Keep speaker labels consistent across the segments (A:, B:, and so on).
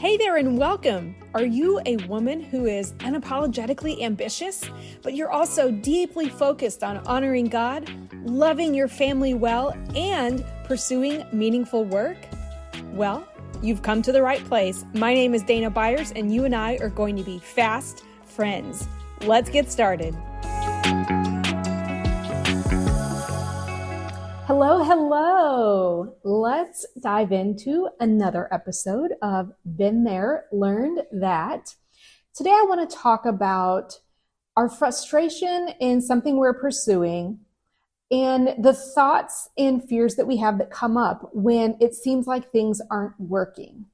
A: Hey there and welcome. Are you a woman who is unapologetically ambitious, but you're also deeply focused on honoring God, loving your family well, and pursuing meaningful work? Well, you've come to the right place. My name is Dana Byers, and you and I are going to be fast friends. Let's get started. Hello. Let's dive into another episode of Been There, Learned That. Today I want to talk about our frustration in something we're pursuing and the thoughts and fears that we have that come up when it seems like things aren't working.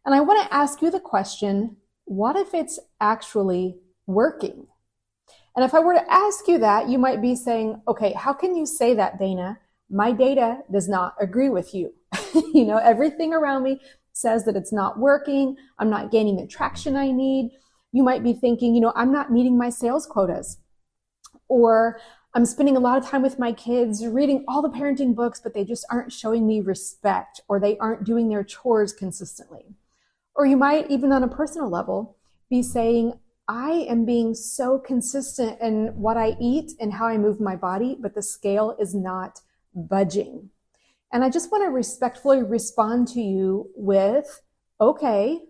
A: And I want to ask you the question, what if it's actually working? And if I were to ask you that, you might be saying, okay, how can you say that, Dana? My data does not agree with you. Everything around me says that it's not working. I'm not gaining the traction I need. You might be thinking, I'm not meeting my sales quotas. Or I'm spending a lot of time with my kids reading all the parenting books, but they just aren't showing me respect, or they aren't doing their chores consistently. Or you might, even on a personal level, be saying, I am being so consistent in what I eat and how I move my body, but the scale is not budging. And I just want to respectfully respond to you with, okay,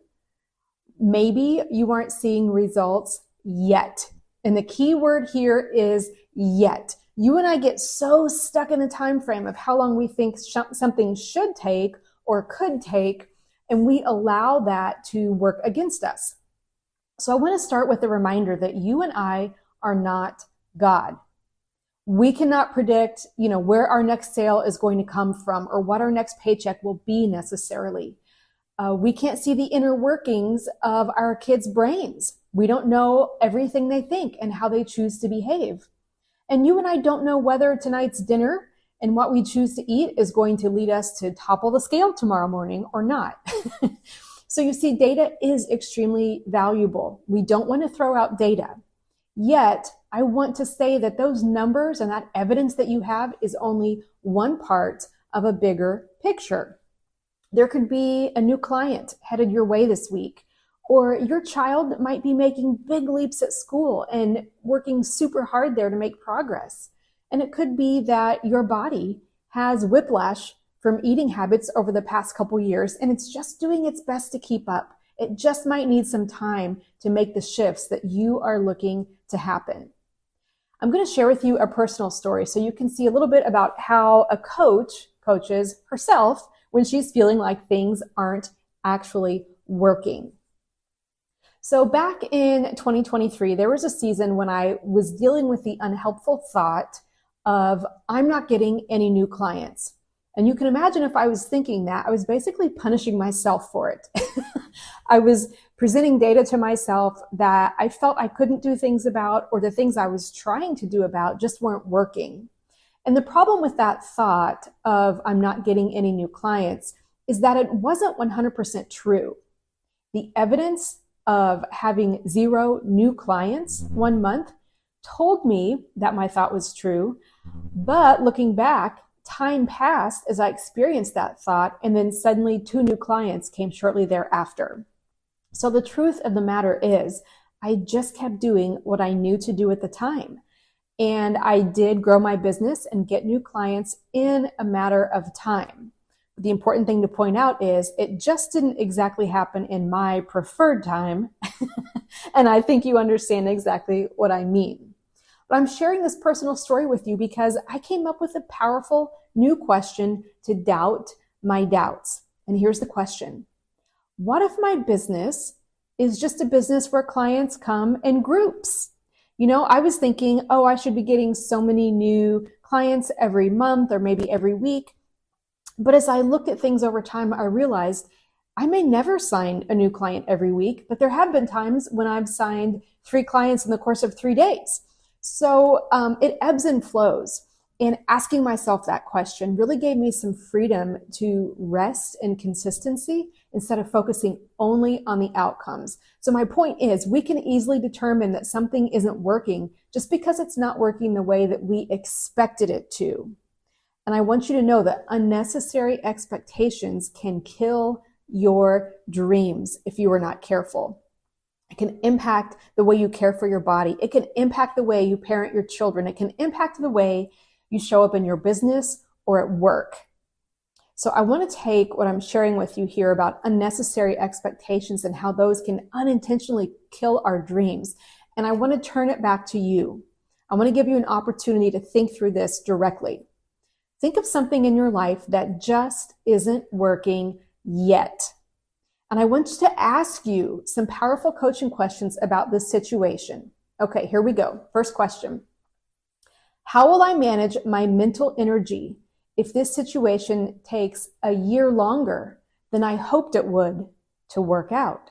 A: maybe you aren't seeing results yet. And the key word here is yet. You and I get so stuck in the time frame of how long we think something should take or could take, and we allow that to work against us. So I want to start with a reminder that you and I are not God. We cannot predict, where our next sale is going to come from or what our next paycheck will be necessarily. We can't see the inner workings of our kids' brains. We don't know everything they think and how they choose to behave. And you and I don't know whether tonight's dinner and what we choose to eat is going to lead us to topple the scale tomorrow morning or not. So you see, data is extremely valuable. We don't want to throw out data. Yet, I want to say that those numbers and that evidence that you have is only one part of a bigger picture. There could be a new client headed your way this week, or your child might be making big leaps at school and working super hard there to make progress. And it could be that your body has whiplash from eating habits over the past couple years, and it's just doing its best to keep up. It just might need some time to make the shifts that you are looking to happen. I'm going to share with you a personal story so you can see a little bit about how a coach coaches herself when she's feeling like things aren't actually working. So back in 2023, there was a season when I was dealing with the unhelpful thought of, I'm not getting any new clients. And you can imagine if I was thinking that, I was basically punishing myself for it. I was presenting data to myself that I felt I couldn't do things about, or the things I was trying to do about just weren't working. And the problem with that thought of I'm not getting any new clients is that it wasn't 100% true. The evidence of having 0 new clients 1 month told me that my thought was true. But looking back, time passed as I experienced that thought, and then suddenly 2 new clients came shortly thereafter. So the truth of the matter is, I just kept doing what I knew to do at the time. And I did grow my business and get new clients in a matter of time. The important thing to point out is it just didn't exactly happen in my preferred time. And I think you understand exactly what I mean. But I'm sharing this personal story with you because I came up with a powerful new question to doubt my doubts. And here's the question. What if my business is just a business where clients come in groups? I was thinking, I should be getting so many new clients every month or maybe every week. But as I looked at things over time, I realized I may never sign a new client every week, but there have been times when I've signed 3 clients in the course of 3 days. So it ebbs and flows. And asking myself that question really gave me some freedom to rest in consistency instead of focusing only on the outcomes. So my point is, we can easily determine that something isn't working just because it's not working the way that we expected it to. And I want you to know that unnecessary expectations can kill your dreams if you are not careful. It can impact the way you care for your body. It can impact the way you parent your children. It can impact the way you show up in your business or at work. So I want to take what I'm sharing with you here about unnecessary expectations and how those can unintentionally kill our dreams. And I want to turn it back to you. I want to give you an opportunity to think through this directly. Think of something in your life that just isn't working yet. And I want to ask you some powerful coaching questions about this situation. Okay, here we go. First question. How will I manage my mental energy if this situation takes a year longer than I hoped it would to work out?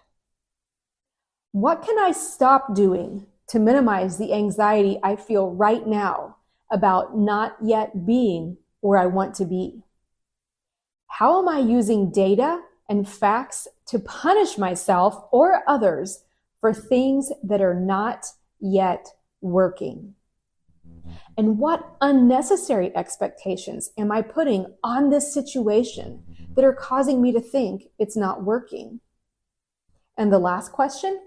A: What can I stop doing to minimize the anxiety I feel right now about not yet being where I want to be? How am I using data and facts to punish myself or others for things that are not yet working? And what unnecessary expectations am I putting on this situation that are causing me to think it's not working? And the last question,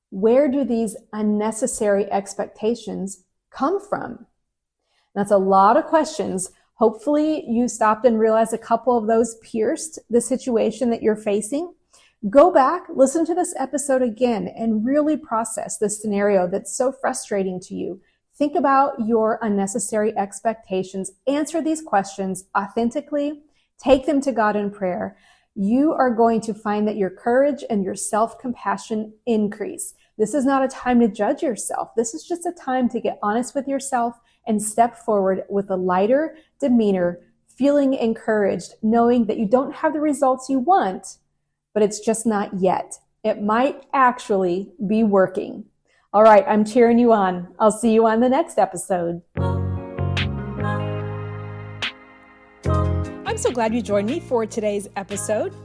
A: where do these unnecessary expectations come from? That's a lot of questions. Hopefully you stopped and realized a couple of those pierced the situation that you're facing. Go back, listen to this episode again, and really process this scenario that's so frustrating to you. Think about your unnecessary expectations. Answer these questions authentically. Take them to God in prayer. You are going to find that your courage and your self-compassion increase. This is not a time to judge yourself. This is just a time to get honest with yourself and step forward with a lighter demeanor, feeling encouraged, knowing that you don't have the results you want, but it's just not yet. It might actually be working. All right, I'm cheering you on. I'll see you on the next episode. I'm so glad you joined me for today's episode.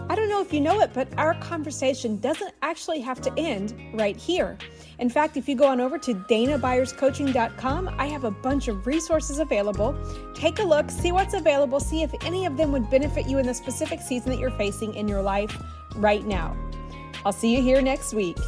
A: I don't know if you know it, but our conversation doesn't actually have to end right here. In fact, if you go on over to danabuyerscoaching.com, I have a bunch of resources available. Take a look, see what's available, see if any of them would benefit you in the specific season that you're facing in your life right now. I'll see you here next week.